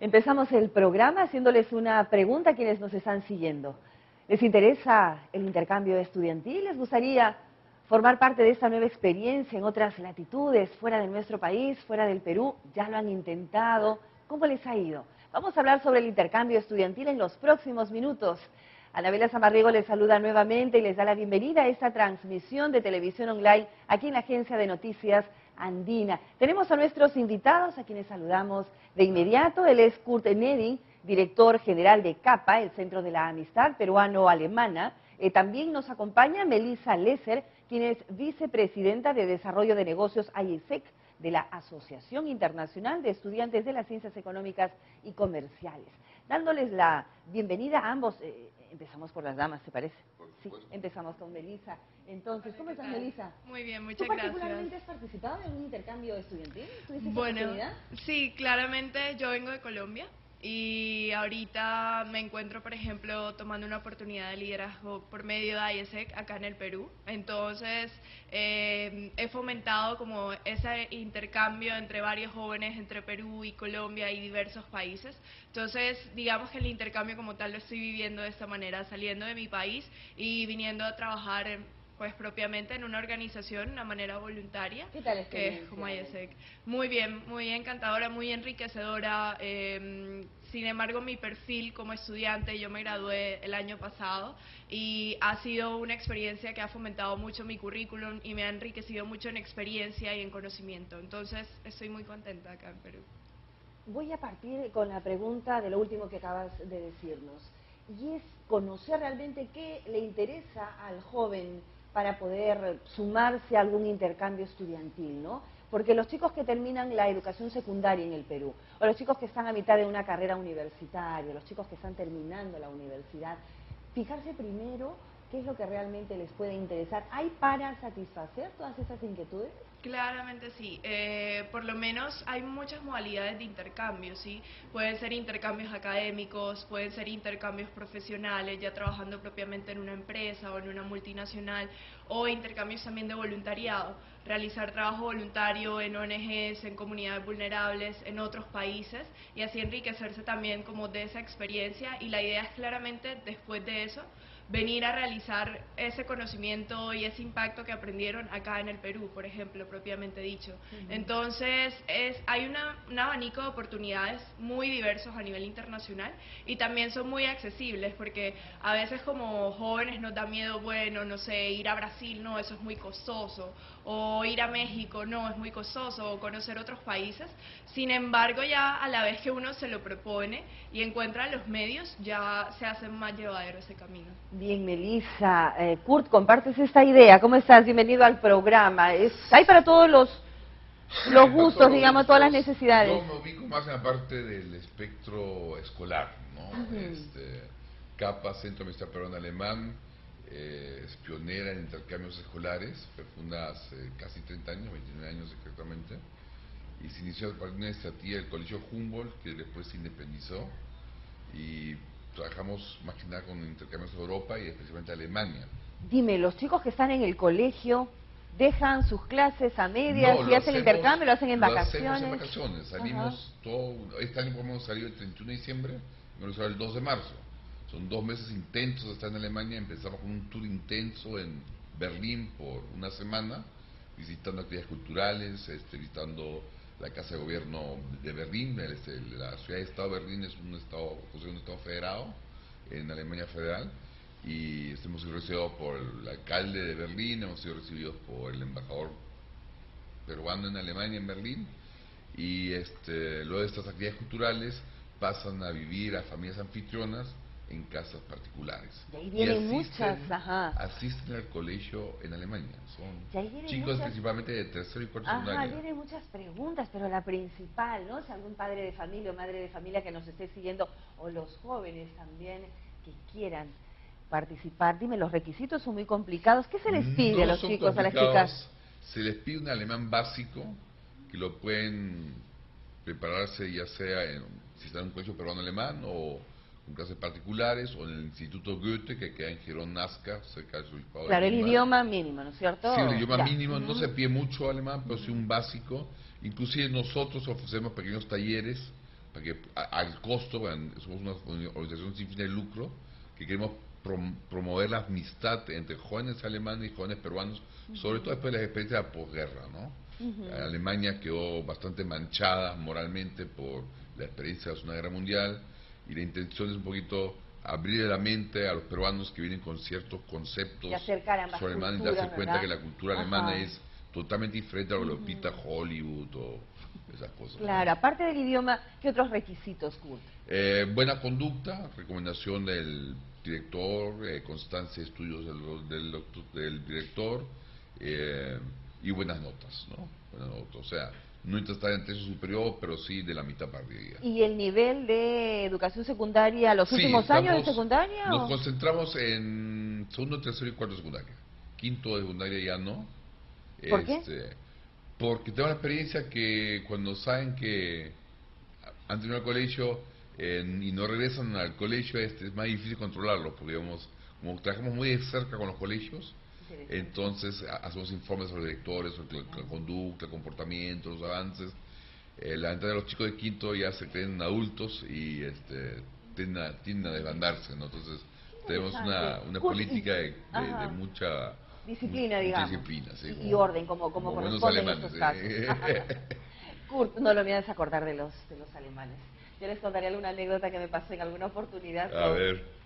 Empezamos el programa haciéndoles una pregunta a quienes nos están siguiendo. ¿Les interesa el intercambio estudiantil? ¿Les gustaría formar parte de esta nueva experiencia en otras latitudes, fuera de nuestro país, fuera del Perú? ¿Ya lo han intentado? ¿Cómo les ha ido? Vamos a hablar sobre el intercambio estudiantil en los próximos minutos. Anabela Samarriego les saluda nuevamente y les da la bienvenida a esta transmisión de televisión online aquí en la Agencia de Noticias Andina. Tenemos a nuestros invitados a quienes saludamos de inmediato. Él es Kurt Neding, director general de CAPA, el Centro de la Amistad Peruano-Alemana. También nos acompaña Melissa Lesser, quien es vicepresidenta de Desarrollo de Negocios AIESEC, de la Asociación Internacional de Estudiantes de las Ciencias Económicas y Comerciales. Dándoles la bienvenida a ambos. Empezamos por las damas, ¿te parece? Sí, empezamos con Melissa. Entonces, ¿cómo estás, Melissa? Muy bien, muchas gracias. gracias. ¿Tú particularmente has participado en un intercambio estudiantil? ¿Tuviste esa Bueno, oportunidad? sí, claramente yo vengo de Colombia y ahorita me encuentro, por ejemplo, tomando una oportunidad de liderazgo por medio de AIESEC acá en el Perú. Entonces, he fomentado como ese intercambio entre varios jóvenes, entre Perú y Colombia y diversos países. Entonces, digamos que el intercambio como tal lo estoy viviendo de esta manera, saliendo de mi país y viniendo a trabajar pues propiamente en una organización, una manera voluntaria, ¿Qué tal que es como AIESEC. Muy bien, muy encantadora, muy enriquecedora. Sin embargo, mi perfil como estudiante, yo me gradué el año pasado y ha sido una experiencia que ha fomentado mucho mi currículum y me ha enriquecido mucho en experiencia y en conocimiento. Entonces, estoy muy contenta acá en Perú. Voy a partir con la pregunta de lo último que acabas de decirnos, y es conocer realmente qué le interesa al joven para poder sumarse a algún intercambio estudiantil, ¿no? Porque los chicos que terminan la educación secundaria en el Perú, o los chicos que están a mitad de una carrera universitaria, los chicos que están terminando la universidad, fijarse primero qué es lo que realmente les puede interesar. ¿Hay para satisfacer todas esas inquietudes? Claramente sí, por lo menos hay muchas modalidades de intercambio, ¿sí? Pueden ser intercambios académicos, pueden ser intercambios profesionales, ya trabajando propiamente en una empresa o en una multinacional, o intercambios también de voluntariado, realizar trabajo voluntario en ONGs, en comunidades vulnerables, en otros países, y así enriquecerse también como de esa experiencia, y la idea es claramente después de eso, venir a realizar ese conocimiento y ese impacto que aprendieron acá en el Perú, por ejemplo, propiamente dicho. Entonces, hay un abanico de oportunidades muy diversos a nivel internacional y también son muy accesibles porque a veces como jóvenes nos da miedo, bueno, no sé, ir a Brasil, no, eso es muy costoso, o ir a México, no, es muy costoso, o conocer otros países. Sin embargo, ya a la vez que uno se lo propone y encuentra los medios, ya se hace más llevadero ese camino. Bien, Melissa. Kurt, compartes esta idea. ¿Cómo estás? Bienvenido al programa. Hay para todos los gustos, digamos, todas las necesidades. Yo me ubico más en la parte del espectro escolar, ¿no? CAPA, Centro de Amistad Peruano-Alemán, es pionera en intercambios escolares, fue fundada hace casi 30 años, 29 años exactamente, y se inició a partir de una estrategia del Colegio Humboldt, que después se independizó, y trabajamos más que nada con intercambios a Europa y especialmente a Alemania. Dime, los chicos que están en el colegio dejan sus clases a medias y hacen el intercambio, lo hacen en vacaciones. Lo hacemos en vacaciones, salimos este año hemos salido el 31 de diciembre y vamos a salir el 2 de marzo. Son 2 meses intensos de estar en Alemania. Empezamos con un tour intenso en Berlín por una semana, visitando actividades culturales, visitando la Casa de Gobierno de Berlín. La ciudad de Estado de Berlín es un estado federado en Alemania Federal, y hemos sido recibidos por el alcalde de Berlín, hemos sido recibidos por el embajador peruano en Alemania, en Berlín, y luego de estas actividades culturales pasan a vivir a familias anfitrionas en casas particulares. Y ahí vienen asisten al colegio en Alemania. Son chicos principalmente de tercero y cuarto secundaria. Vienen muchas preguntas, pero la principal, ¿no? Si algún padre de familia o madre de familia que nos esté siguiendo, o los jóvenes también que quieran participar, dime, los requisitos son muy complicados. ¿Qué se les pide a los chicos, a las chicas? Se les pide un alemán básico, que lo pueden prepararse ya sea si están en un colegio peruano-alemán o con clases particulares, o en el Instituto Goethe, que queda en Girón Nazca, cerca del Obispado. Claro, el idioma mínimo, ¿no es cierto? Sí, el idioma mínimo, no se pide mucho alemán, pero sí un básico. Inclusive nosotros ofrecemos pequeños talleres para que al costo, bueno, somos una organización sin fines de lucro que queremos promover la amistad entre jóvenes alemanes y jóvenes peruanos, sobre todo después de las experiencias de la posguerra, ¿no? Alemania quedó bastante manchada moralmente por la experiencia de la Segunda Guerra Mundial, y la intención es un poquito abrir la mente a los peruanos que vienen con ciertos conceptos sobre alemán y darse cuenta que la cultura alemana es totalmente diferente a lo que pinta Hollywood o esas cosas. Claro, aparte del idioma, ¿qué otros requisitos, Kurt? Buena conducta, recomendación del director, constancia de estudios del director, y buenas notas, ¿no? Buenas notas, o sea, no necesita estar en tesis superior, pero sí de la mitad para arriba. ¿Y el nivel de educación secundaria, los últimos años de secundaria? Nos concentramos en segundo, tercero y cuarto de secundaria. Quinto de secundaria ya no. ¿Por qué? Porque tengo la experiencia que cuando saben que han tenido el colegio y no regresan al colegio, es más difícil controlarlos, porque digamos, como trabajamos muy de cerca con los colegios, entonces hacemos informes a los directores sobre la conducta, el comportamiento, los avances. La ventaja de los chicos de quinto ya se creen adultos y tienden a desbandarse, ¿no? Entonces tenemos una política de mucha disciplina, digamos. Disciplina, sí, y orden, como corresponde en estos casos. Kurt, no lo me hagas acordar de los alemanes. Yo les contaré alguna anécdota que me pasó en alguna oportunidad. A ver.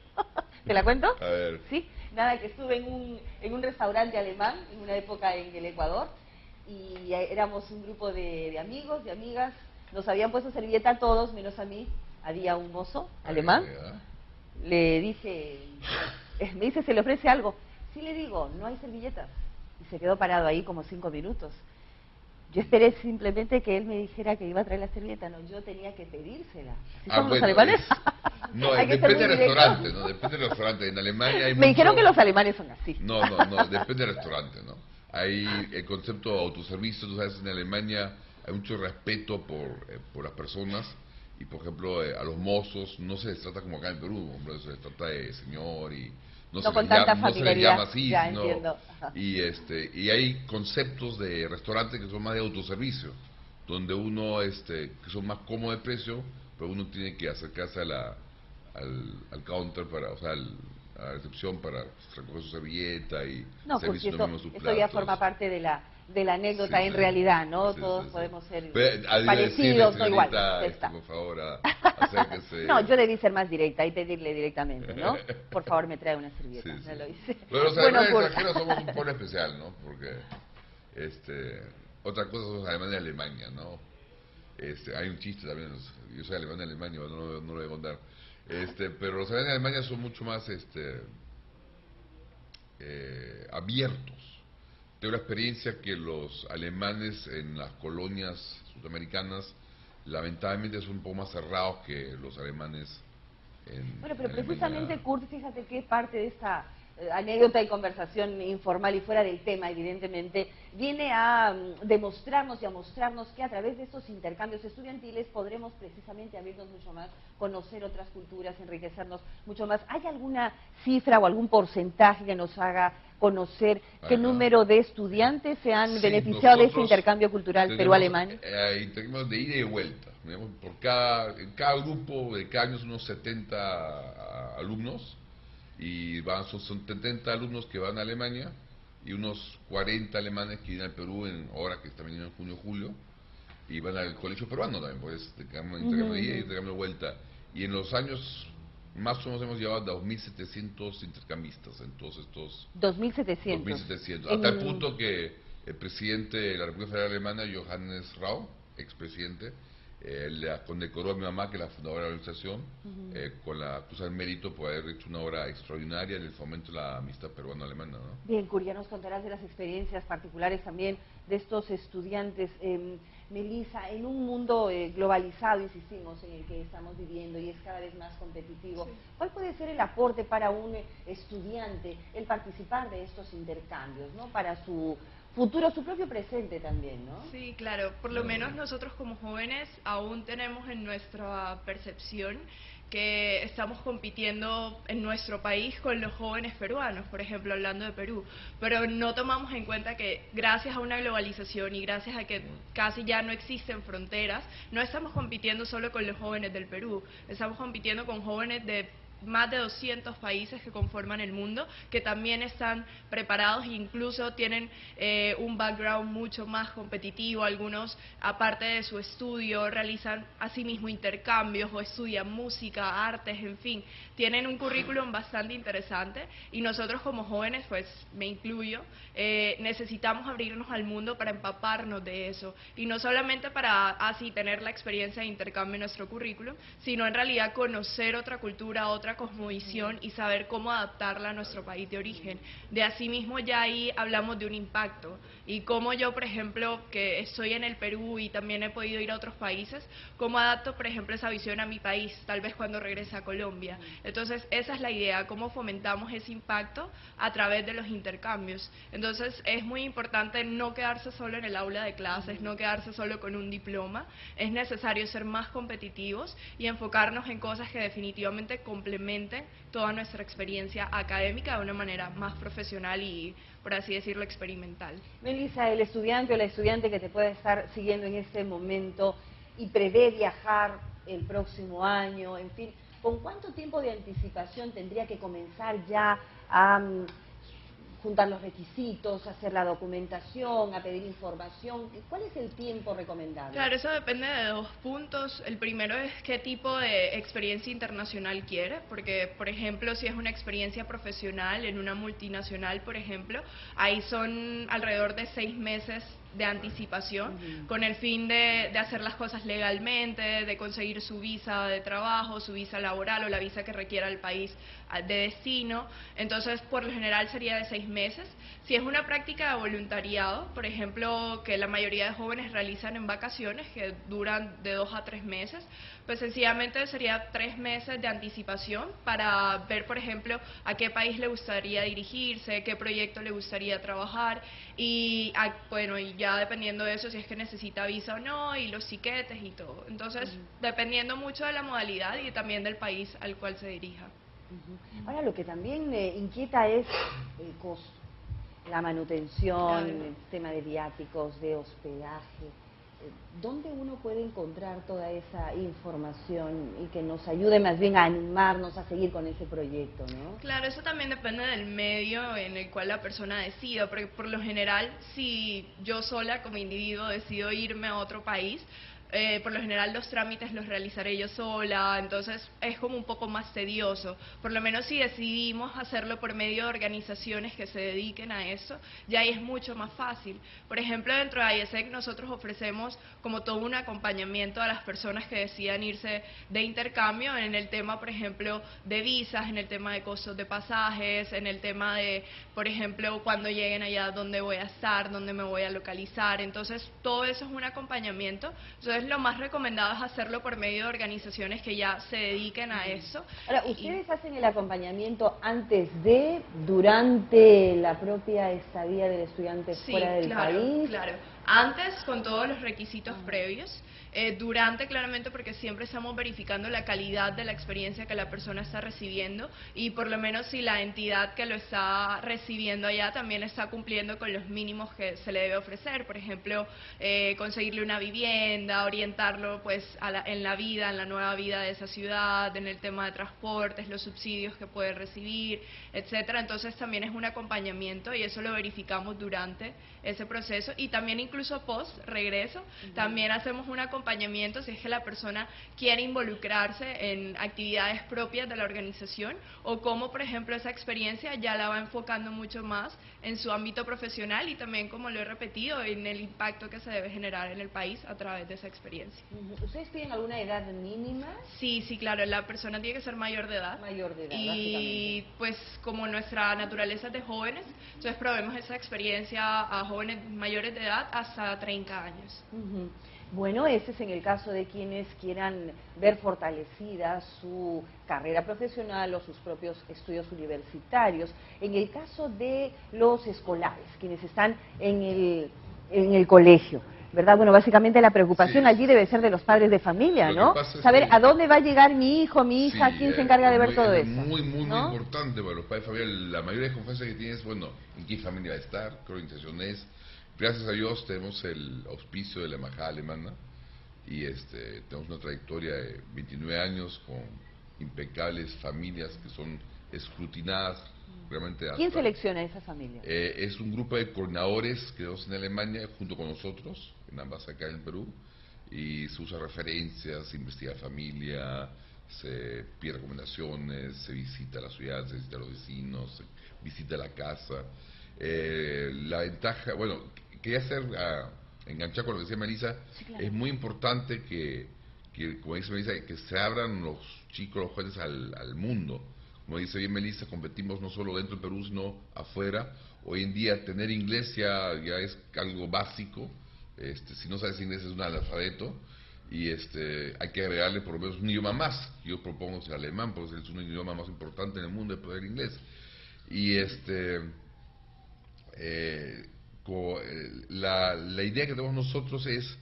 ¿Te la cuento? A ver. Sí, nada, que estuve en un restaurante alemán en una época en el Ecuador, y éramos un grupo de amigos, de amigas, nos habían puesto servilleta a todos, menos a mí. Había un mozo alemán, le dije, me dice, ¿se le ofrece algo? Sí, le digo, no hay servilletas. Y se quedó parado ahí como 5 minutos. Yo esperé simplemente que él me dijera que iba a traer la servilleta. No, yo tenía que pedírsela. ¿Así son los alemanes? No, depende del restaurante, ¿no? Depende del restaurante. En Alemania hay me dijeron que los alemanes son así. No, depende del restaurante, ¿no? Hay el concepto de autoservicio, tú sabes, en Alemania hay mucho respeto por las personas, y por ejemplo a los mozos no se les trata como acá en Perú, hombre, se les trata de señor y no se les llama así, ya, entiendo. Y hay conceptos de restaurantes que son más de autoservicio, donde uno que son más cómodos de precio, pero uno tiene que acercarse al counter, o sea, a la recepción para recoger su servilleta y servirse uno mismo sus platos. Esto ya forma parte de la anécdota en realidad, ¿no? Todos podemos ser parecidos, no igual. Por favor, acérquese. No, yo debí ser más directa y pedirle directamente, ¿no? Por favor, me trae una servilleta. No lo hice. Pero los alemanes extranjeros somos un pueblo especial, ¿no? Porque otra cosa son los alemanes de Alemania, ¿no? Hay un chiste también, yo soy alemán de Alemania, no lo voy a contar. Pero los alemanes de Alemania son mucho más abiertos. Tengo la experiencia que los alemanes en las colonias sudamericanas lamentablemente son un poco más cerrados que los alemanes Bueno, pero precisamente, Kurt, fíjate que parte de esta anécdota y conversación informal y fuera del tema, evidentemente, viene a demostrarnos y a mostrarnos que a través de estos intercambios estudiantiles podremos precisamente abrirnos mucho más, conocer otras culturas, enriquecernos mucho más. ¿Hay alguna cifra o algún porcentaje que nos haga conocer qué número de estudiantes se han beneficiado de este intercambio cultural Perú-Alemán? Intercambios de ida y vuelta. Digamos, en cada grupo de cada año son unos 70 alumnos, y son 70 alumnos que van a Alemania y unos 40 alemanes que vienen al Perú ahora que están viniendo en junio julio, y van al colegio peruano también, pues intercambio de ida y intercambio de vuelta. Y en los años más o menos hemos llevado a 2.700 intercambistas en todos estos... 2.700. Hasta el punto que el presidente de la República Federal Alemana, Johannes Rau, expresidente, le condecoró a mi mamá, que es la fundadora de la organización, con la Cruz al Mérito por haber hecho una obra extraordinaria en el fomento de la amistad peruano-alemana, ¿no? Bien, Kurt, ya nos contarás de las experiencias particulares también de estos estudiantes. Melissa, en un mundo globalizado, insistimos, en el que estamos viviendo y es cada vez más competitivo, ¿cuál puede ser el aporte para un estudiante el participar de estos intercambios, ¿no? Para su futuro, su propio presente también, ¿no? Sí, claro. Por lo menos nosotros como jóvenes aún tenemos en nuestra percepción que estamos compitiendo en nuestro país con los jóvenes peruanos, por ejemplo, hablando de Perú, pero no tomamos en cuenta que gracias a una globalización y gracias a que casi ya no existen fronteras, no estamos compitiendo solo con los jóvenes del Perú, estamos compitiendo con jóvenes de más de 200 países que conforman el mundo, que también están preparados e incluso tienen un background mucho más competitivo. Algunos, aparte de su estudio, realizan asimismo intercambios o estudian música, artes, en fin, tienen un currículum bastante interesante y nosotros como jóvenes, pues me incluyo, necesitamos abrirnos al mundo para empaparnos de eso y no solamente para así tener la experiencia de intercambio en nuestro currículum, sino en realidad conocer otra cultura, otra cosmovisión y saber cómo adaptarla a nuestro país de origen. De asimismo ya ahí hablamos de un impacto y cómo yo, por ejemplo, que estoy en el Perú y también he podido ir a otros países, cómo adapto, por ejemplo, esa visión a mi país, tal vez cuando regrese a Colombia. Entonces esa es la idea, cómo fomentamos ese impacto a través de los intercambios. Entonces es muy importante no quedarse solo en el aula de clases, no quedarse solo con un diploma, es necesario ser más competitivos y enfocarnos en cosas que definitivamente complementen toda nuestra experiencia académica de una manera más profesional y, por así decirlo, experimental. Melissa, el estudiante o la estudiante que te pueda estar siguiendo en este momento y prevé viajar el próximo año, en fin, ¿con cuánto tiempo de anticipación tendría que comenzar ya a juntar los requisitos, hacer la documentación, a pedir información? ¿Cuál es el tiempo recomendable? Claro, eso depende de dos puntos. El primero es qué tipo de experiencia internacional quiere, porque, por ejemplo, si es una experiencia profesional en una multinacional, por ejemplo, ahí son alrededor de 6 meses de anticipación, con el fin de hacer las cosas legalmente, de conseguir su visa de trabajo, su visa laboral o la visa que requiera el país de destino. Entonces, por lo general sería de 6 meses. Si es una práctica de voluntariado, por ejemplo, que la mayoría de jóvenes realizan en vacaciones, que duran de 2 a 3 meses, pues sencillamente sería 3 meses de anticipación para ver, por ejemplo, a qué país le gustaría dirigirse, qué proyecto le gustaría trabajar y, bueno, y ya dependiendo de eso, si es que necesita visa o no, y los tiquetes y todo. Entonces, dependiendo mucho de la modalidad y también del país al cual se dirija. Ahora, lo que también me inquieta es el costo, la manutención, Claro. el tema de viáticos, de hospedaje. ¿Dónde uno puede encontrar toda esa información y que nos ayude más bien a animarnos a seguir con ese proyecto, ¿no? Claro, eso también depende del medio en el cual la persona decida, porque por lo general, si yo sola como individuo decido irme a otro país, por lo general los trámites los realizaré yo sola, entonces es como un poco más tedioso. Por lo menos si decidimos hacerlo por medio de organizaciones que se dediquen a eso, ya ahí es mucho más fácil. Por ejemplo, dentro de IESEC nosotros ofrecemos como todo un acompañamiento a las personas que decidan irse de intercambio en el tema, por ejemplo, de visas, en el tema de costos de pasajes, en el tema de, por ejemplo, cuando lleguen allá, dónde voy a estar, dónde me voy a localizar. Entonces, todo eso es un acompañamiento. Entonces, lo más recomendado es hacerlo por medio de organizaciones que ya se dediquen a eso. Ahora, ¿ustedes hacen el acompañamiento antes de, durante la propia estadía del estudiante fuera del país? Claro. Antes, con todos los requisitos previos. Durante, claramente, porque siempre estamos verificando la calidad de la experiencia que la persona está recibiendo y por lo menos si la entidad que lo está recibiendo allá también está cumpliendo con los mínimos que se le debe ofrecer. Por ejemplo, conseguirle una vivienda, orientarlo pues en la vida, en la nueva vida de esa ciudad, en el tema de transportes, los subsidios que puede recibir, etcétera. Entonces también es un acompañamiento y eso lo verificamos durante ese proceso y también incluso post regreso, también hacemos un acompañamiento si es que la persona quiere involucrarse en actividades propias de la organización o cómo, por ejemplo, esa experiencia ya la va enfocando mucho más en su ámbito profesional y también, como lo he repetido, en el impacto que se debe generar en el país a través de esa experiencia. ¿Ustedes tienen alguna edad mínima? Sí, claro, la persona tiene que ser mayor de edad. Mayor de edad, y pues como nuestra naturaleza es de jóvenes, entonces proveemos esa experiencia a jóvenes mayores de edad hasta 30 años. Bueno, ese es en el caso de quienes quieran ver fortalecida su carrera profesional o sus propios estudios universitarios. En el caso de los escolares, quienes están en el colegio, ¿verdad? Bueno, básicamente la preocupación Sí. allí debe ser de los padres de familia, Lo que ¿no? pasa es Saber que- a dónde va a llegar mi hijo, mi hija, Sí, quién se encarga de ver todo es eso. muy ¿no? importante para los padres de familia. La mayoría de confianza que tienes, bueno, en qué familia va a estar, qué organización es. Gracias a Dios tenemos el auspicio de la embajada alemana y tenemos una trayectoria de 29 años con impecables familias que son escrutinadas realmente ¿Quién hasta... selecciona esa familia? Es un grupo de coordinadores que tenemos en Alemania junto con nosotros, en ambas acá en Perú, y se usa referencias, se investiga familia, se pide recomendaciones, se visita la ciudad, se visita a los vecinos, se visita la casa. La ventaja, bueno, quería enganchar con lo que decía Melissa, Sí, claro. es muy importante que, como dice Melissa, que se abran los chicos, los jóvenes al mundo. Como dice bien Melissa, competimos no solo dentro del Perú, sino afuera. Hoy en día tener inglés ya es algo básico. Si no sabes inglés es un analfabeto. Y hay que agregarle por lo menos un idioma más. Yo propongo el alemán, porque es un idioma más importante en el mundo después del inglés. Y la idea que tenemos nosotros es,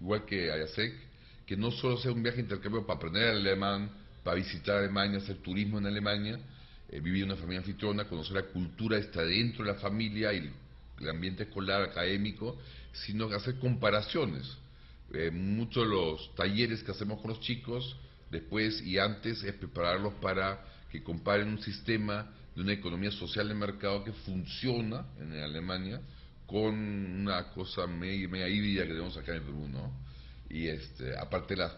igual que Ayasek, que no solo sea un viaje de intercambio para aprender alemán, para visitar Alemania, hacer turismo en Alemania, vivir en una familia anfitriona, conocer la cultura, está dentro de la familia y el ambiente escolar, académico, sino que hacer comparaciones. Muchos de los talleres que hacemos con los chicos, después y antes, es prepararlos para que comparen un sistema de una economía social de mercado que funciona en Alemania con una cosa media híbrida que tenemos acá en el Perú, ¿no? Y aparte las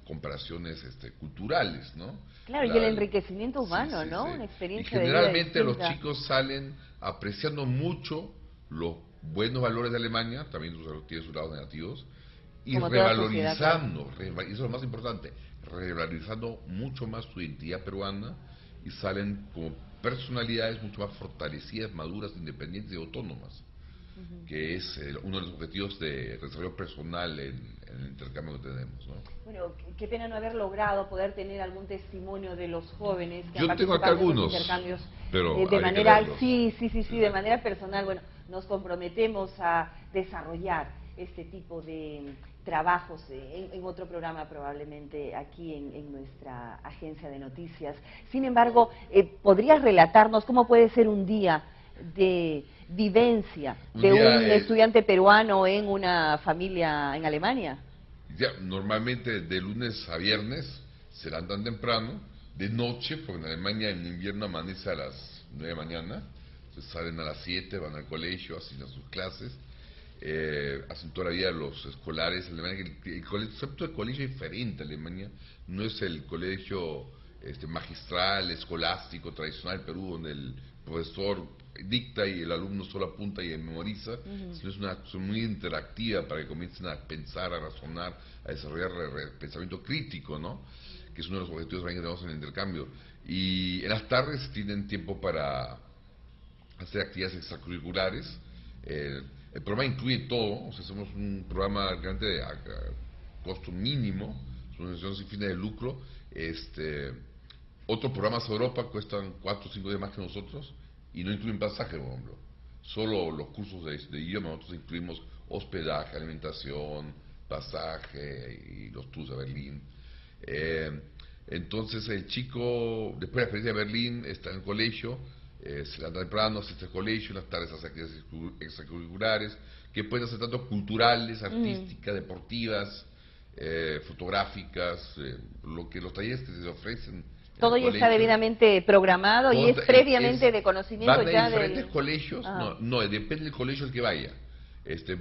comparaciones culturales, ¿no? Claro, y el enriquecimiento humano, ¿no? Sí. Una Y experiencia de vida generalmente los distinta. chicos salen apreciando mucho los buenos valores de Alemania, también tiene sus lados negativos, y Como toda sociedad, claro. revalorizando, y eso es lo más importante, revalorizando mucho más su identidad peruana y salen como personalidades mucho más fortalecidas, maduras, independientes y autónomas, que es uno de los objetivos de desarrollo personal en el intercambio que tenemos, ¿no? Bueno, qué pena no haber logrado poder tener algún testimonio de los jóvenes que Yo han tengo acá participado en algunos, estos intercambios pero de habría que manera, verlos. sí, de manera personal. Bueno, nos comprometemos a desarrollar este tipo de trabajos en otro programa probablemente aquí en nuestra agencia de noticias. Sin embargo, ¿podrías relatarnos cómo puede ser un día de vivencia de un estudiante peruano en una familia en Alemania? Ya, normalmente de lunes a viernes se levantan temprano, de noche, porque en Alemania en invierno amanece a las 9 de la mañana, entonces salen a las 7, van al colegio, hacen sus clases, hacen toda la vida los escolares en Alemania. El concepto de colegio es diferente en Alemania, no es el colegio magistral, escolástico, tradicional del Perú, donde el profesor dicta y el alumno solo apunta y memoriza, sino es una acción muy interactiva para que comiencen a pensar, a razonar, a desarrollar pensamiento crítico, ¿no? Que es uno de los objetivos también que tenemos en el intercambio. Y en las tardes tienen tiempo para hacer actividades extracurriculares. El programa incluye todo, o sea, hacemos un programa realmente de costo mínimo, es una organización sin fines de lucro. Otros programas de Europa cuestan 4 o 5 días más que nosotros y no incluyen pasaje, por ejemplo. Solo los cursos de idioma, nosotros incluimos hospedaje, alimentación, pasaje y los tours a Berlín. Entonces el chico, después de la experiencia de Berlín, está en el colegio, se levanta temprano, asiste al colegio, en las tardes hace actividades extracurriculares, que pueden ser tanto culturales, artísticas, deportivas, fotográficas, lo que los talleres que se ofrecen. Todo ya está debidamente programado y es previamente de conocimiento van a ya diferentes del... colegios, no, depende del colegio al que vaya.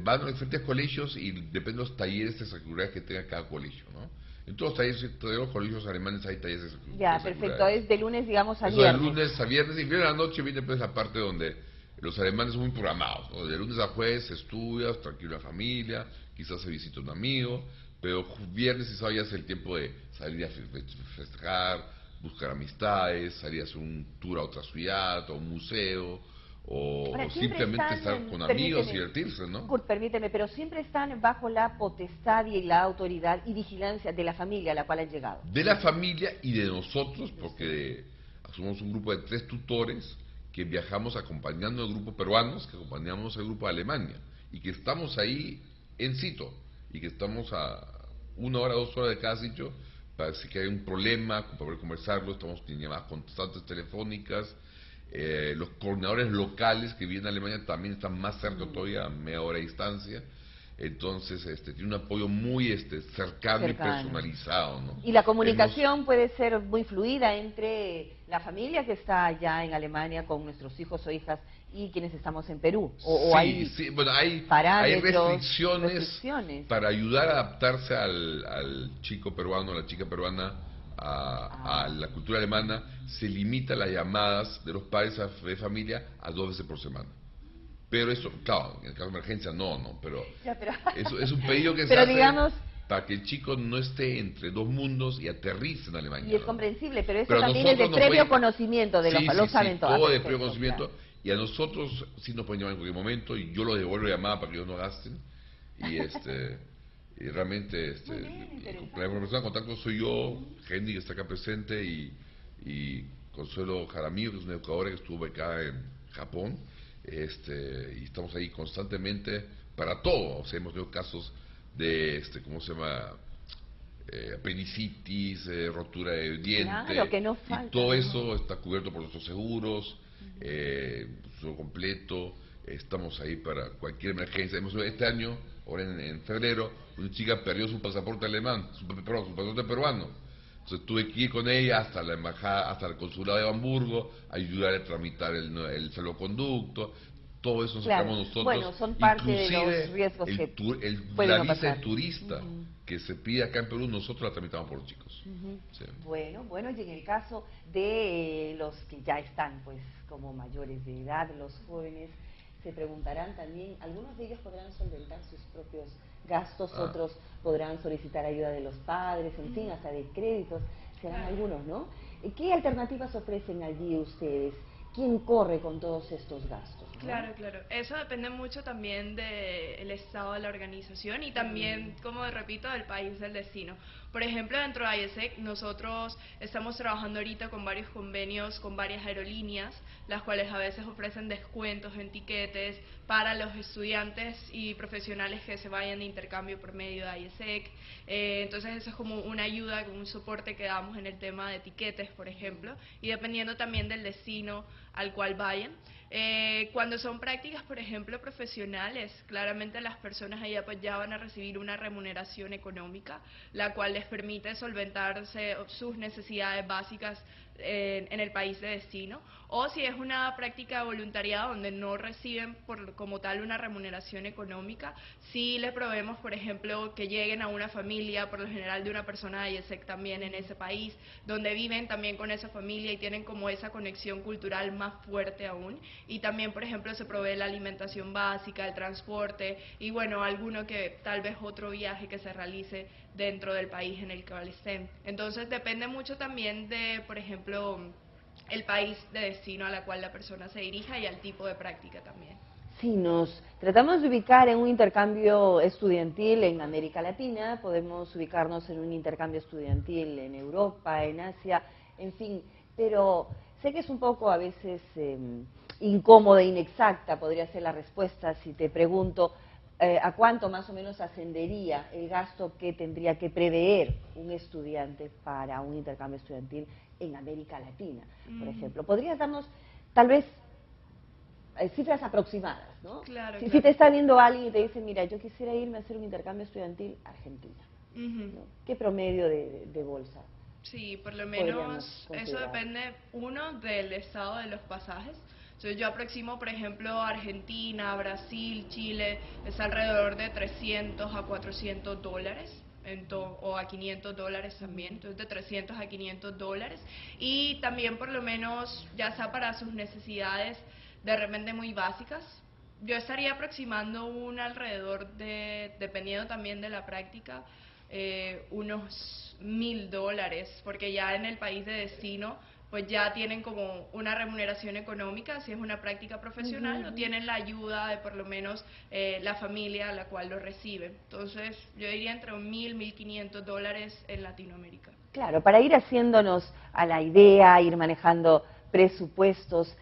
Van a diferentes colegios y depende de los talleres de extracurriculares que tenga cada colegio, ¿no? En todos los colegios alemanes hay talleres de extracurriculares. Ya, perfecto, es de lunes, digamos, a Eso viernes. de lunes a viernes, y viernes a la noche viene pues la parte donde los alemanes son muy programados, ¿no? De lunes a jueves estudias, tranquilo en familia, quizás se visita un amigo, pero viernes y sábado ya es el tiempo de salir a festejar, buscar amistades, salir a hacer un tour a otra ciudad, a un museo, o simplemente estar con amigos y divertirse, ¿no? Permíteme, pero siempre están bajo la potestad y la autoridad y vigilancia de la familia a la cual han llegado. De la familia y de nosotros, porque somos un grupo de 3 tutores que viajamos acompañando al grupo peruanos, que acompañamos al grupo de Alemania, y que estamos ahí en sitio y que estamos a 1 hora, 2 horas de cada sitio para si que hay un problema, para poder conversarlo. Estamos en llamadas constantes telefónicas. Los coordinadores locales que vienen a Alemania también están más cerca todavía, a media hora de distancia. Entonces tiene un apoyo muy cercano y personalizado, ¿no? Y la comunicación puede ser muy fluida entre la familia que está allá en Alemania con nuestros hijos o hijas y quienes estamos en Perú. Bueno, hay restricciones para ayudar a adaptarse al chico peruano, a la chica peruana, a la cultura alemana. Se limita las llamadas de los padres de familia a 2 veces por semana. Pero eso, claro, en el caso de emergencia pero eso es un pedido que se hace para que el chico no esté entre dos mundos y aterrice en Alemania. Y es comprensible, pero eso también es de previo conocimiento de los saben todos. Todo de previo conocimiento. Claro. Y a nosotros sí nos pueden llamar en cualquier momento y yo los devuelvo llamada para que ellos no gasten. Y realmente la persona de contacto soy yo, Henry que está acá presente y Consuelo Jaramillo, que es una educadora que estuvo acá en Japón. Y estamos ahí constantemente para todo. O sea, hemos tenido casos de ¿cómo se llama? Apendicitis, rotura de diente, claro, que no falta, y todo eso está cubierto por nuestros seguros, seguro completo. Estamos ahí para cualquier emergencia. Este año, ahora en febrero, una chica perdió su pasaporte alemán, su pasaporte peruano. Entonces tuve que ir con ella hasta la embajada, hasta el consulado de Hamburgo, ayudarle a tramitar el salvoconducto. Todo eso nos sacamos nosotros. Bueno, son parte de los riesgos la visa de turista que se pide acá en Perú, nosotros la tramitamos por los chicos. Sí. Bueno, y en el caso de los que ya están pues como mayores de edad, los jóvenes, se preguntarán también, algunos de ellos podrán solventar sus propios gastos, otros podrán solicitar ayuda de los padres, en fin, hasta de créditos, serán algunos, ¿no? ¿Qué alternativas ofrecen allí ustedes? ¿Quién corre con todos estos gastos, ¿no? Claro. Eso depende mucho también del estado de la organización y también, como repito, del país del destino. Por ejemplo, dentro de IESEC nosotros estamos trabajando ahorita con varios convenios con varias aerolíneas, las cuales a veces ofrecen descuentos en tiquetes para los estudiantes y profesionales que se vayan de intercambio por medio de IESEC. Entonces eso es como una ayuda, un soporte que damos en el tema de tiquetes, por ejemplo, y dependiendo también del destino al cual vayan. Cuando son prácticas, por ejemplo, profesionales, claramente las personas allá pues ya van a recibir una remuneración económica, la cual les permite solventarse sus necesidades básicas en el país de destino. O si es una práctica de voluntariado donde no reciben como tal una remuneración económica, sí les proveemos, por ejemplo, que lleguen a una familia, por lo general de una persona de IESEC también en ese país, donde viven también con esa familia y tienen como esa conexión cultural más fuerte aún. Y también, por ejemplo, se provee la alimentación básica, el transporte y bueno, alguno que tal vez otro viaje que se realice dentro del país en el que estén. Entonces depende mucho también de, por ejemplo, el país de destino a la cual la persona se dirija y al tipo de práctica también. Si nos tratamos de ubicar en un intercambio estudiantil en América Latina, podemos ubicarnos en un intercambio estudiantil en Europa, en Asia, en fin, pero sé que es un poco a veces incómoda e inexacta, podría ser la respuesta si te pregunto a cuánto más o menos ascendería el gasto que tendría que prever un estudiante para un intercambio estudiantil en América Latina, por ejemplo. ¿Podrías darnos tal vez cifras aproximadas, ¿no? Claro. Si te está viendo alguien y te dice, mira, yo quisiera irme a hacer un intercambio estudiantil a Argentina, ¿no? ¿Qué promedio de bolsa? Sí, por lo menos eso depende, uno, del estado de los pasajes. Entonces yo aproximo, por ejemplo, Argentina, Brasil, Chile, es alrededor de 300 a 400 dólares. O a 500 dólares también, entonces de 300 a 500 dólares. Y también por lo menos, ya sea para sus necesidades de repente muy básicas, yo estaría aproximando un alrededor de, dependiendo también de la práctica, unos $1000, porque ya en el país de destino pues ya tienen como una remuneración económica, si es una práctica profesional, o tienen la ayuda de por lo menos la familia a la cual lo recibe. Entonces, yo diría entre $1000, $1500 en Latinoamérica. Claro, para ir haciéndonos a la idea, ir manejando presupuestos,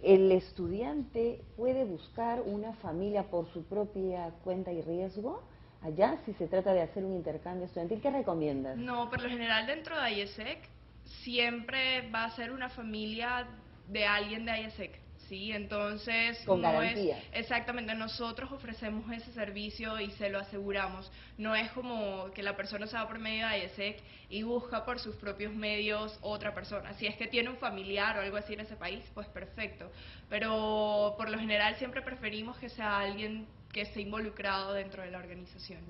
¿el estudiante puede buscar una familia por su propia cuenta y riesgo? allá si se trata de hacer un intercambio estudiantil? ¿Qué recomiendas? No, por lo general dentro de IESEC siempre va a ser una familia de alguien de IESEC. Sí, entonces Con no es garantía. exactamente, nosotros ofrecemos ese servicio y se lo aseguramos. No es como que la persona se va por medio de IESEC y busca por sus propios medios otra persona. Si es que tiene un familiar o algo así en ese país, pues perfecto. Pero por lo general siempre preferimos que sea alguien que esté involucrado dentro de la organización.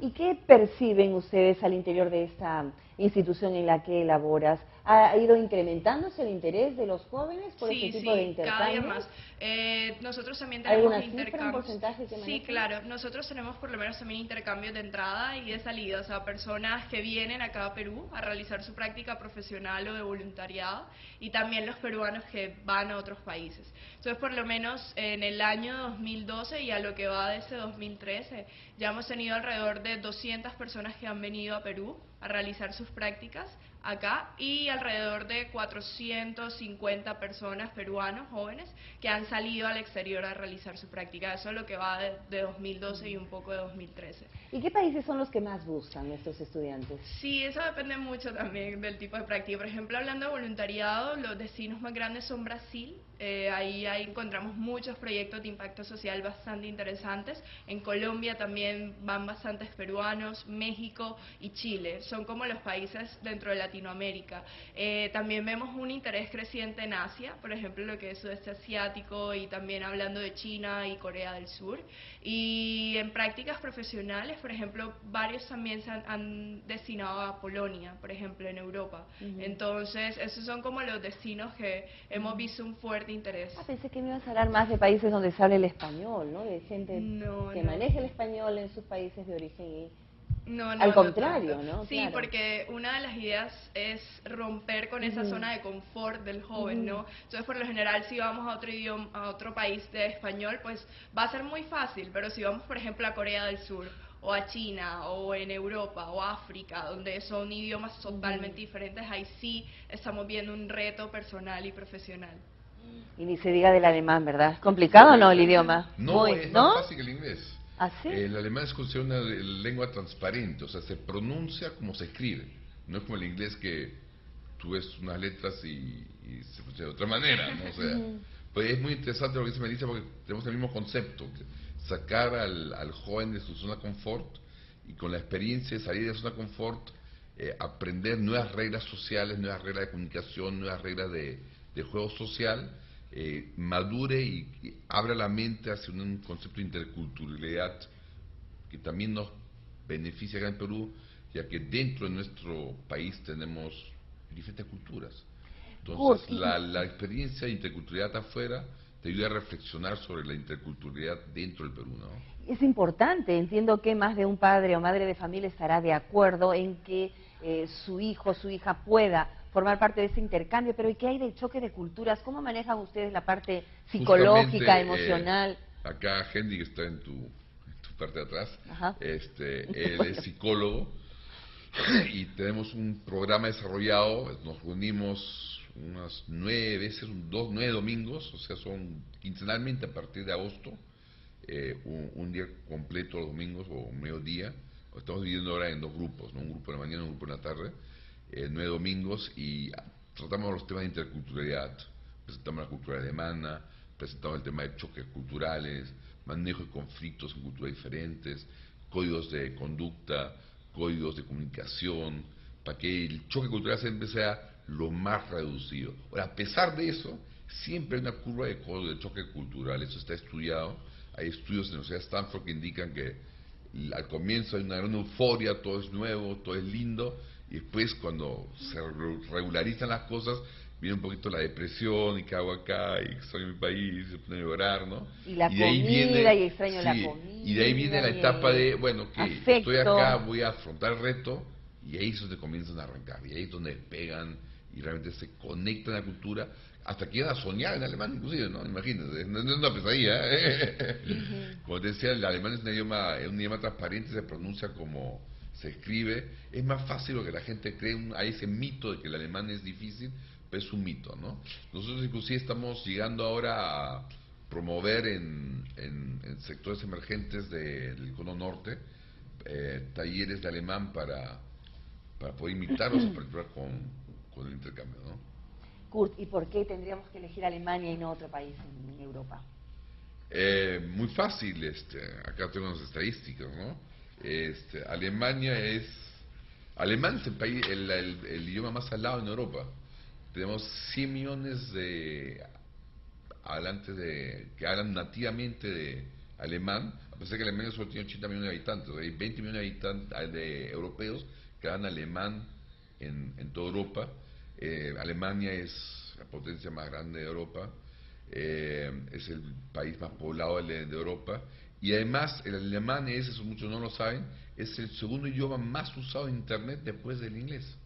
¿Y qué perciben ustedes al interior de esta institución en la que elaboras? ¿Ha ido incrementándose el interés de los jóvenes por este tipo de cada día intercambios? más. Nosotros también ¿Hay tenemos alguna cifra, un intercambios. porcentaje que Sí, manejen? claro. Nosotros tenemos por lo menos también intercambios de entrada y de salida, o sea, personas que vienen acá a Perú a realizar su práctica profesional o de voluntariado, y también los peruanos que van a otros países. Entonces, por lo menos en el año 2012 y a lo que va de este 2013, ya hemos tenido alrededor de 200 personas que han venido a Perú a realizar sus prácticas acá, y alrededor de 450 personas peruanos jóvenes que han salido al exterior a realizar su práctica. Eso es lo que va de 2012 y un poco de 2013. ¿Y qué países son los que más buscan estos estudiantes? Sí, eso depende mucho también del tipo de práctica. Por ejemplo, hablando de voluntariado, los destinos más grandes son Brasil. Ahí encontramos muchos proyectos de impacto social bastante interesantes. En Colombia también van bastantes peruanos, México y Chile. Son como los países dentro de Latinoamérica. También vemos un interés creciente en Asia, por ejemplo, lo que es sudeste asiático, y también hablando de China y Corea del Sur. Y en prácticas profesionales, por ejemplo, varios también se han destinado a Polonia, por ejemplo, en Europa. Entonces, esos son como los destinos que hemos visto un fuerte interés. Pensé que me ibas a hablar más de países donde se habla el español, ¿no? De gente No, que no. maneja el español en sus países de origen y... No, Al contrario, tanto. ¿no? Sí, Claro. porque una de las ideas es romper con esa zona de confort del joven, ¿no? Entonces, por lo general, si vamos a otro idioma, a otro país de español, pues va a ser muy fácil, pero si vamos, por ejemplo, a Corea del Sur, o a China, o en Europa, o África, donde son idiomas totalmente diferentes, ahí sí estamos viendo un reto personal y profesional. Y ni se diga del alemán, ¿verdad? ¿Es complicado o no el idioma? No, es más fácil que el inglés. ¿Ah, sí? El alemán es considerado una lengua transparente, o sea, se pronuncia como se escribe. No es como el inglés que tú ves unas letras y se pronuncia de otra manera, ¿no? O sea, pues es muy interesante lo que dice Melissa, porque tenemos el mismo concepto, sacar al joven de su zona de confort, y con la experiencia de salir de su zona de confort, aprender nuevas reglas sociales, nuevas reglas de comunicación, nuevas reglas de juego social, madure y abra la mente hacia un concepto de interculturalidad que también nos beneficia acá en Perú, ya que dentro de nuestro país tenemos diferentes culturas. Entonces, la experiencia de interculturalidad afuera te ayuda a reflexionar sobre la interculturalidad dentro del Perú, ¿no? Es importante, entiendo que más de un padre o madre de familia estará de acuerdo en que su hijo o su hija pueda formar parte de ese intercambio, pero ¿y qué hay del choque de culturas? ¿Cómo manejan ustedes la parte psicológica, emocional? Acá Henry, que está en tu parte de atrás, Ajá. él es psicólogo, y tenemos un programa desarrollado. Nos reunimos unas 9 veces, 9 domingos, o sea, son quincenalmente a partir de agosto, un día completo los domingos o mediodía. Estamos dividiendo ahora en dos grupos, ¿no? Un grupo en la mañana y un grupo en la tarde, 9 domingos, y tratamos los temas de interculturalidad. Presentamos la cultura alemana, presentamos el tema de choques culturales, manejo de conflictos en culturas diferentes, códigos de conducta, códigos de comunicación, para que el choque cultural siempre sea lo más reducido. Ahora, a pesar de eso, siempre hay una curva de choque cultural. Eso está estudiado. Hay estudios en la Universidad de Stanford que indican que al comienzo hay una gran euforia, todo es nuevo, todo es lindo, y después cuando se regularizan las cosas, viene un poquito la depresión, y qué hago acá, y estoy en mi país, se pone a llorar, ¿no? Y la de ahí comida, viene, y extraño la comida. Y de ahí viene la etapa de, bueno, que afecto. estoy acá, voy a afrontar el reto, y ahí es donde comienzan a arrancar, y ahí es donde despegan, y realmente se conectan a la cultura, hasta que llegan a soñar en alemán, inclusive, ¿no? Imagínense, no es una pesadilla, ¿eh? Como te decía, el alemán es un idioma transparente, se pronuncia como se escribe. Es más fácil lo que la gente cree. Hay ese mito de que el alemán es difícil, pero es un mito, ¿no? Nosotros inclusive estamos llegando ahora a promover en sectores emergentes del cono norte, talleres de alemán para poder invitarlos a participar con el intercambio, ¿no? Kurt, ¿y por qué tendríamos que elegir Alemania y no otro país en Europa? Muy fácil, acá tengo las estadísticas, ¿no? Alemán es el país, el idioma más hablado en Europa. Tenemos 100 millones de hablantes que hablan nativamente de alemán, a pesar que Alemania solo tiene 80 millones de habitantes. Hay 20 millones de habitantes de europeos que hablan alemán en toda Europa. Alemania es la potencia más grande de Europa, es el país más poblado de Europa, y además el alemán es, eso muchos no lo saben, es el segundo idioma más usado en internet después del inglés.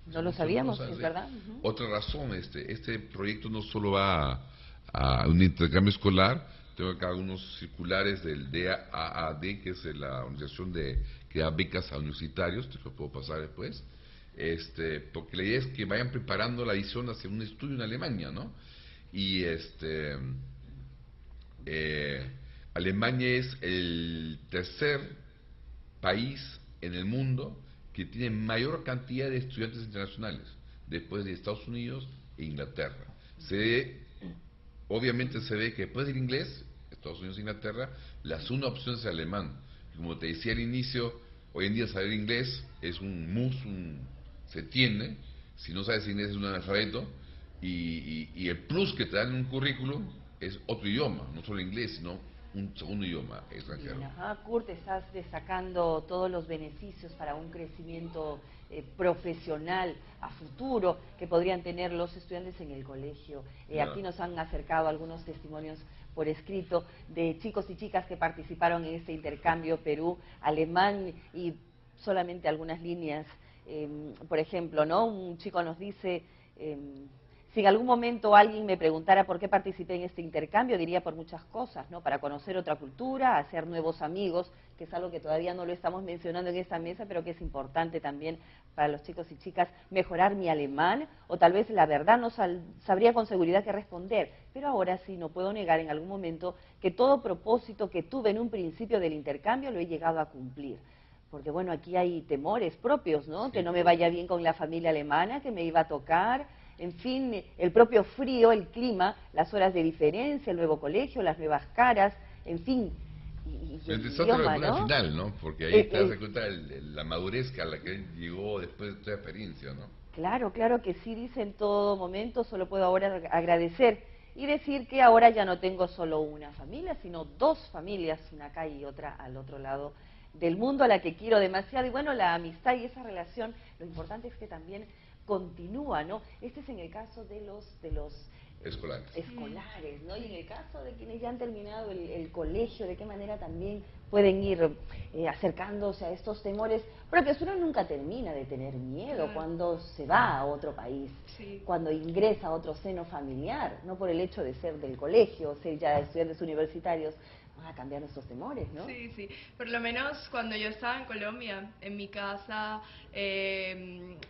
No lo sabíamos, es verdad. Otra razón, este proyecto no solo va a un intercambio escolar. Tengo acá algunos circulares del DAAD, que es la organización que da becas a universitarios, te lo puedo pasar después, porque la idea es que vayan preparando la visión hacia un estudio en Alemania, ¿no? Y Alemania es el tercer país en el mundo que tiene mayor cantidad de estudiantes internacionales, después de Estados Unidos e Inglaterra. Obviamente se ve que después del inglés, Estados Unidos e Inglaterra, la segunda opción es el alemán. Como te decía al inicio, hoy en día saber inglés es un se tiene. Si no sabes inglés es un analfabeto, y el plus que te dan en un currículum es otro idioma, no solo inglés, sino un segundo idioma extranjero. Bien, Kurt, estás destacando todos los beneficios para un crecimiento profesional a futuro que podrían tener los estudiantes en el colegio. Aquí nos han acercado algunos testimonios por escrito de chicos y chicas que participaron en este intercambio Perú-Alemán, y solamente algunas líneas. Por ejemplo, ¿no? Un chico nos dice: si en algún momento alguien me preguntara por qué participé en este intercambio, diría por muchas cosas, ¿no? Para conocer otra cultura, hacer nuevos amigos, que es algo que todavía no lo estamos mencionando en esta mesa, pero que es importante también para los chicos y chicas, mejorar mi alemán, o tal vez la verdad no sabría con seguridad qué responder, pero ahora sí no puedo negar en algún momento que todo propósito que tuve en un principio del intercambio lo he llegado a cumplir. Porque bueno, aquí hay temores propios, ¿no? Sí. Que no me vaya bien con la familia alemana, que me iba a tocar, en fin, el propio frío, el clima, las horas de diferencia, el nuevo colegio, las nuevas caras, en fin. El idioma, ¿no? Al final, ¿no? Porque ahí te das cuenta de la madurez a la que él llegó después de toda experiencia, ¿no? Claro, claro que sí, dice en todo momento, solo puedo ahora agradecer y decir que ahora ya no tengo solo una familia, sino dos familias, una acá y otra al otro lado del mundo, a la que quiero demasiado. Y bueno, la amistad y esa relación, lo importante es que también continúa, ¿no? Este es en el caso de los escolares, ¿no? Y en el caso de quienes ya han terminado el colegio, ¿de qué manera también pueden ir acercándose a estos temores propios? Uno nunca termina de tener miedo cuando se va a otro país, cuando ingresa a otro seno familiar, no por el hecho de ser del colegio, ser ya estudiantes universitarios, a cambiar nuestros temores, ¿no? Sí, sí. Por lo menos cuando yo estaba en Colombia, en mi casa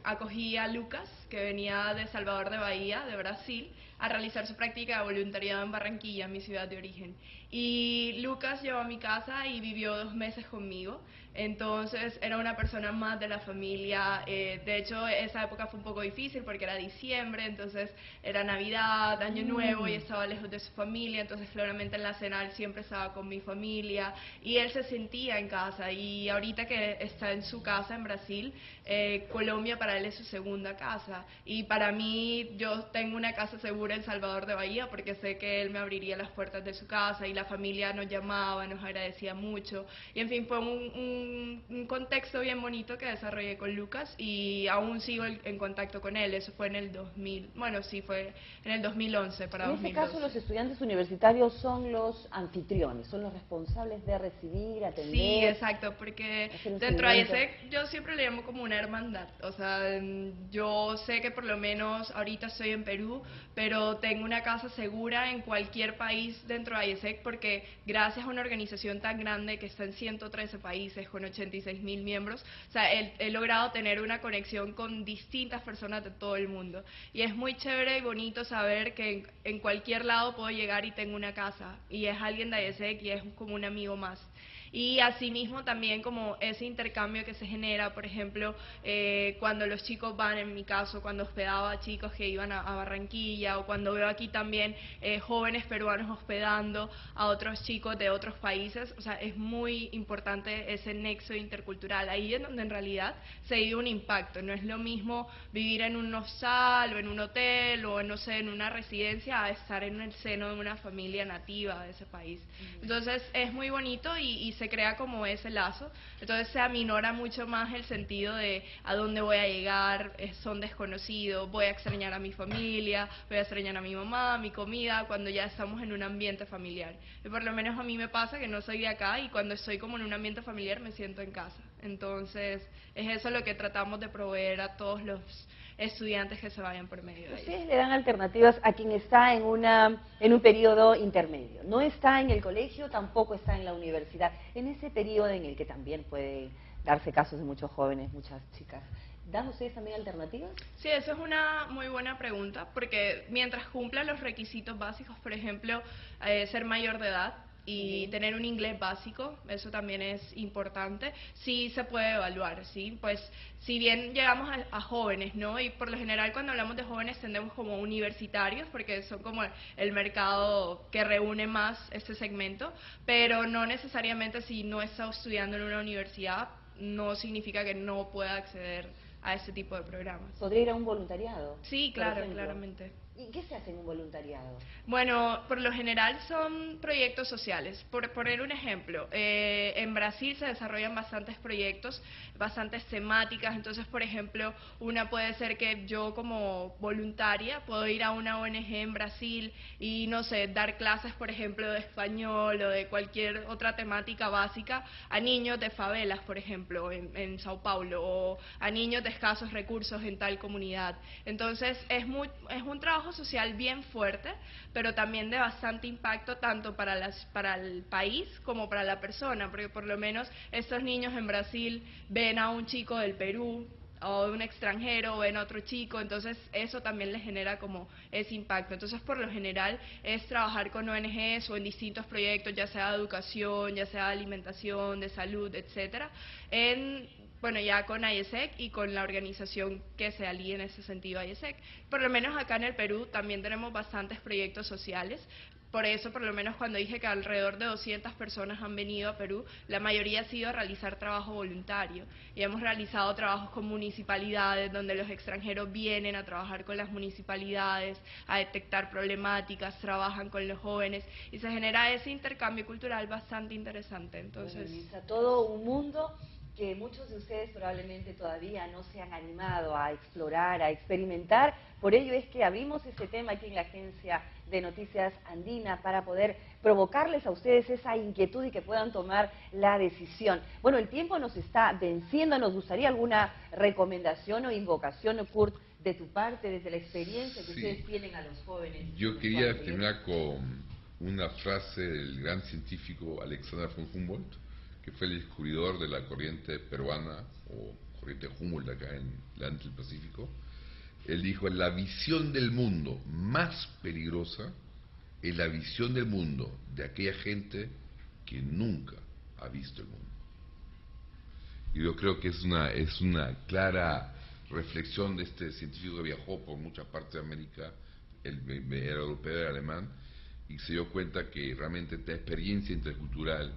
acogí a Lucas, que venía de Salvador de Bahía, de Brasil, a realizar su práctica de voluntariado en Barranquilla, mi ciudad de origen. Y Lucas llegó a mi casa y vivió 2 meses conmigo. Entonces era una persona más de la familia. De hecho, esa época fue un poco difícil porque era diciembre, entonces era Navidad, Año Nuevo, y estaba lejos de su familia. Entonces claramente en la cena él siempre estaba con mi familia y él se sentía en casa. Y ahorita que está en su casa en Brasil, Colombia para él es su segunda casa. Y para mí, yo tengo una casa segura en Salvador de Bahía porque sé que él me abriría las puertas de su casa, y la familia nos llamaba, nos agradecía mucho. Y en fin, fue un contexto bien bonito que desarrollé con Lucas, y aún sigo en contacto con él. Eso fue en el 2000, bueno, sí, fue en el 2011 para 2012. En este caso, los estudiantes universitarios son los anfitriones, son los responsables de recibir, atender. Sí, exacto, porque dentro de IESEC yo siempre le llamo como una hermandad. O sea, yo sé que por lo menos ahorita estoy en Perú, pero tengo una casa segura en cualquier país dentro de IESEC, porque gracias a una organización tan grande que está en 113 países con 86.000 miembros, o sea, he logrado tener una conexión con distintas personas de todo el mundo. Y es muy chévere y bonito saber que en cualquier lado puedo llegar y tengo una casa, y es alguien de IESEC y es como un amigo más. Y asimismo también como ese intercambio que se genera, por ejemplo, cuando los chicos van, en mi caso, cuando hospedaba a chicos que iban a Barranquilla, o cuando veo aquí también jóvenes peruanos hospedando a otros chicos de otros países, o sea, es muy importante ese nexo intercultural. Ahí es donde en realidad se vive un impacto. No es lo mismo vivir en un hostal o en un hotel o no sé, en una residencia, a estar en el seno de una familia nativa de ese país. Entonces es muy bonito y se crea como ese lazo. Entonces se aminora mucho más el sentido de a dónde voy a llegar, son desconocidos, voy a extrañar a mi familia, voy a extrañar a mi mamá, mi comida, cuando ya estamos en un ambiente familiar. Y por lo menos a mí me pasa que no soy de acá y cuando estoy como en un ambiente familiar me siento en casa. Entonces es eso lo que tratamos de proveer a todos los estudiantes que se vayan por medio de ellos. Ustedes le dan alternativas a quien está en un periodo intermedio. No está en el colegio, tampoco está en la universidad. En ese periodo en el que también puede darse casos de muchos jóvenes, muchas chicas. ¿Dan ustedes también alternativas? Sí, eso es una muy buena pregunta, porque mientras cumplan los requisitos básicos, por ejemplo, ser mayor de edad y tener un inglés básico, eso también es importante, sí se puede evaluar, ¿sí? Pues si bien llegamos a jóvenes, ¿no? Y por lo general cuando hablamos de jóvenes tendemos como universitarios, porque son como el mercado que reúne más este segmento, pero no necesariamente si no está estudiando en una universidad, no significa que no pueda acceder a este tipo de programas. ¿Podría ir a un voluntariado? Sí, claro, claramente. ¿Y qué se hace en un voluntariado? Bueno, por lo general son proyectos sociales. Por poner un ejemplo, en Brasil se desarrollan bastantes proyectos, bastantes temáticas. Entonces, por ejemplo, una puede ser que yo como voluntaria puedo ir a una ONG en Brasil y, no sé, dar clases, por ejemplo, de español o de cualquier otra temática básica a niños de favelas, por ejemplo, en Sao Paulo, o a niños de escasos recursos en tal comunidad. Entonces, es un trabajo social bien fuerte, pero también de bastante impacto tanto para el país como para la persona, porque por lo menos estos niños en Brasil ven a un chico del Perú o de un extranjero, o ven a otro chico, entonces eso también les genera como ese impacto. Entonces, por lo general es trabajar con ONGs o en distintos proyectos, ya sea de educación, ya sea de alimentación, de salud, etcétera, bueno, ya con IESEC y con la organización que se alíe en ese sentido a IESEC. Por lo menos acá en el Perú también tenemos bastantes proyectos sociales. Por eso, por lo menos cuando dije que alrededor de 200 personas han venido a Perú, la mayoría ha sido a realizar trabajo voluntario. Y hemos realizado trabajos con municipalidades, donde los extranjeros vienen a trabajar con las municipalidades, a detectar problemáticas, trabajan con los jóvenes, y se genera ese intercambio cultural bastante interesante. Entonces, bueno, todo un mundo que muchos de ustedes probablemente todavía no se han animado a explorar, a experimentar. Por ello es que abrimos este tema aquí en la Agencia de Noticias Andina para poder provocarles a ustedes esa inquietud y que puedan tomar la decisión. Bueno, el tiempo nos está venciendo. ¿Nos gustaría alguna recomendación o invocación, Kurt, de tu parte, desde la experiencia que ustedes tienen a los jóvenes? Yo quería terminar con una frase del gran científico Alexander von Humboldt, que fue el descubridor de la corriente peruana, o corriente Humboldt acá en el Atlántico del Pacífico. Él dijo: la visión del mundo más peligrosa es la visión del mundo de aquella gente que nunca ha visto el mundo. Y yo creo que es una clara reflexión de este científico que viajó por muchas partes de América, era europeo, era alemán, y se dio cuenta que realmente esta experiencia intercultural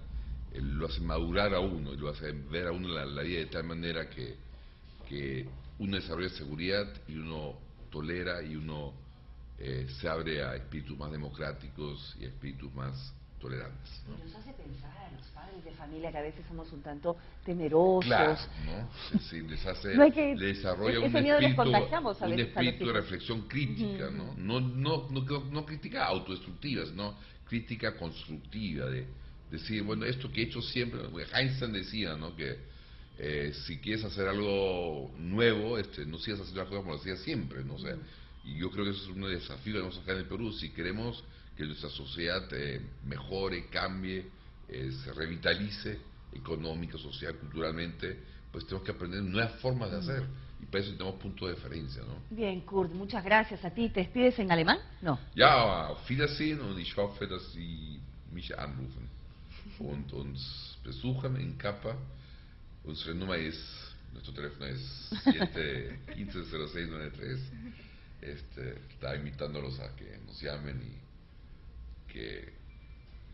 lo hace madurar a uno y lo hace ver a uno la vida de tal manera que uno desarrolla seguridad y uno tolera y uno se abre a espíritus más democráticos y a espíritus más tolerantes, ¿no? Nos hace pensar a los padres de familia que a veces somos un tanto temerosos. Claro, ¿no? Sí, les hace, no hay que, les desarrolla un espíritu de reflexión crítica, ¿no? No crítica autodestructiva, sino crítica constructiva, de decir, bueno, esto que he hecho siempre. Einstein decía, ¿no?, que si quieres hacer algo nuevo, no sigas haciendo las cosas como lo hacías siempre, ¿no? O sea, y yo creo que eso es un desafío que tenemos acá en el Perú. Si queremos que nuestra sociedad mejore, cambie, se revitalice económica, social, culturalmente, pues tenemos que aprender nuevas formas de hacer, y para eso tenemos puntos de referencia, ¿no? Bien, Kurt, muchas gracias a ti. ¿Te despides en alemán? No. Ja, auf Wiedersehen, und ich hoffe, dass Sie mich anrufen. und uns besuchen en Capa. Nuestro teléfono es 715-0693. Está invitándolos a que nos llamen y que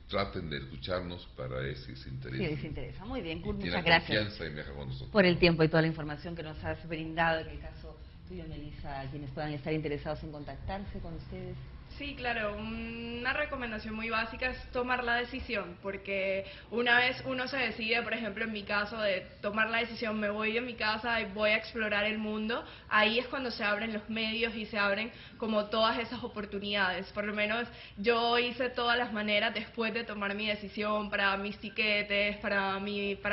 traten de escucharnos para ver si les interesa. Sí, les interesa. Muy bien, Kurt, muchas gracias en viajar con nosotros, por el tiempo y toda la información que nos has brindado. En el caso tuyo, Melissa, quienes puedan estar interesados en contactarse con ustedes. Sí, claro, una recomendación muy básica es tomar la decisión, porque una vez uno se decide, por ejemplo en mi caso, de tomar la decisión, me voy de mi casa y voy a explorar el mundo, ahí es cuando se abren los medios y se abren como todas esas oportunidades. Por lo menos yo hice todas las maneras después de tomar mi decisión para mis tiquetes, para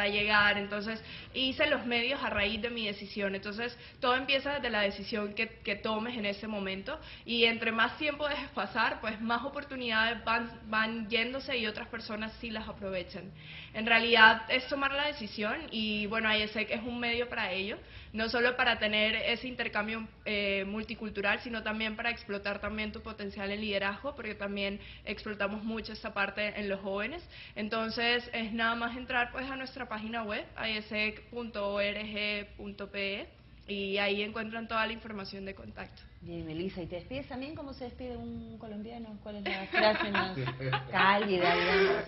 llegar, entonces hice los medios a raíz de mi decisión. Entonces todo empieza desde la decisión que tomes en ese momento, y entre más tiempo dejes pasar, pues más oportunidades van yéndose y otras personas sí las aprovechan. En realidad es tomar la decisión, y bueno, IESEC es un medio para ello, no solo para tener ese intercambio multicultural, sino también para explotar también tu potencial en liderazgo, porque también explotamos mucho esta parte en los jóvenes. Entonces es nada más entrar pues a nuestra página web, iesec.org.pe, y ahí encuentran toda la información de contacto. Bien, Melissa, ¿y te despides también como se despide un colombiano? ¿Cuál es la frase más cálida, digamos?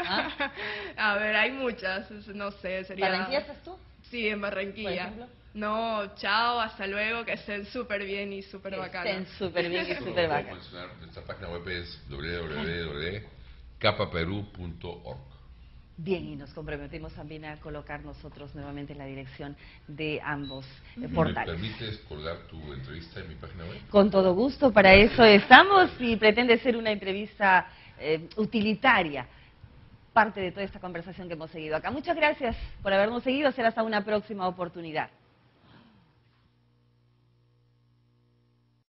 ¿Ah? A ver, hay muchas, no sé, sería... ¿Barranquilla estás tú? Sí, en Barranquilla. ¿Por ejemplo? No, chao, hasta luego, que estén súper bien y súper bacanas. Estén súper bien y súper bacanas. Nuestra página web es www.capaperú.org. Bien, y nos comprometimos también a colocar nosotros nuevamente la dirección de ambos ¿Me portales. permites colgar tu entrevista en mi página web? Con todo gusto, para eso estamos, y pretende ser una entrevista utilitaria, parte de toda esta conversación que hemos seguido acá. Muchas gracias por habernos seguido, será hasta una próxima oportunidad.